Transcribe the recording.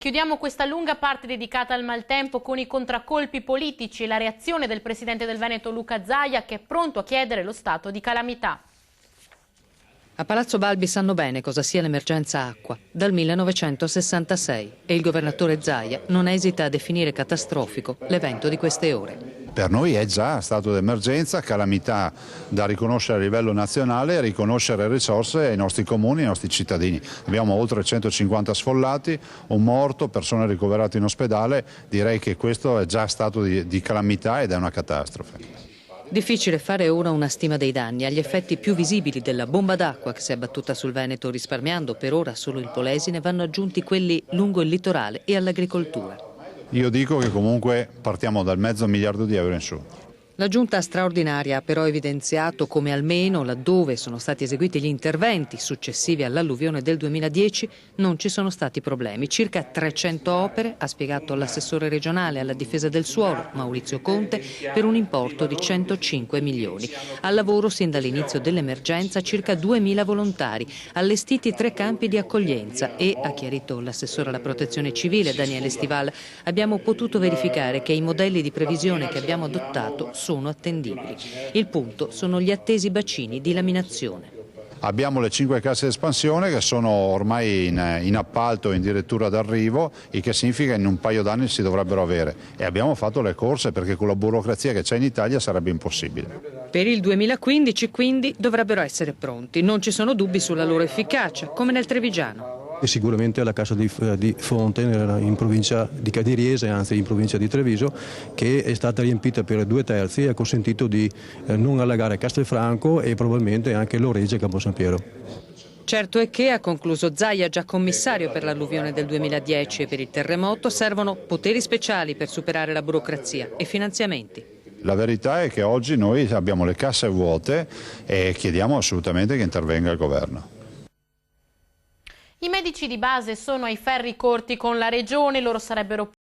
Chiudiamo questa lunga parte dedicata al maltempo con i contraccolpi politici e la reazione del presidente del Veneto Luca Zaia, che è pronto a chiedere lo stato di calamità. A Palazzo Balbi sanno bene cosa sia l'emergenza acqua dal 1966 e il governatore Zaia non esita a definire catastrofico l'evento di queste ore. Per noi è già stato d'emergenza, calamità da riconoscere a livello nazionale e riconoscere risorse ai nostri comuni e ai nostri cittadini. Abbiamo oltre 150 sfollati, un morto, persone ricoverate in ospedale. Direi che questo è già stato di calamità ed è una catastrofe. Difficile fare ora una stima dei danni agli effetti più visibili della bomba d'acqua che si è abbattuta sul Veneto, risparmiando per ora solo il Polesine. Vanno aggiunti quelli lungo il litorale e all'agricoltura. Io dico che comunque partiamo dal $500 miliardi in su. La giunta straordinaria ha però evidenziato come almeno laddove sono stati eseguiti gli interventi successivi all'alluvione del 2010 non ci sono stati problemi. Circa 300 opere, ha spiegato l'assessore regionale alla difesa del suolo Maurizio Conte, per un importo di 105 milioni. Al lavoro sin dall'inizio dell'emergenza circa 2000 volontari, allestiti 3 campi di accoglienza e, ha chiarito l'assessore alla protezione civile Daniele Stival, abbiamo potuto verificare che i modelli di previsione che abbiamo adottato sono attendibili. Il punto sono gli attesi bacini di laminazione. Abbiamo le 5 casse di espansione che sono ormai in appalto, in dirittura d'arrivo, il che significa che in un paio d'anni si dovrebbero avere. E abbiamo fatto le corse perché con la burocrazia che c'è in Italia sarebbe impossibile. Per il 2015 quindi dovrebbero essere pronti. Non ci sono dubbi sulla loro efficacia, come nel Trevigiano. E sicuramente la cassa di Fonte in provincia di Riese, anzi in provincia di Treviso, che è stata riempita per 2/3 e ha consentito di non allagare Castelfranco e probabilmente anche Loreggia e Campo San Piero. Certo è che, ha concluso Zaia, già commissario per l'alluvione del 2010 e per il terremoto, servono poteri speciali per superare la burocrazia e finanziamenti. La verità è che oggi noi abbiamo le casse vuote e chiediamo assolutamente che intervenga il governo. I medici di base sono ai ferri corti con la regione, loro sarebbero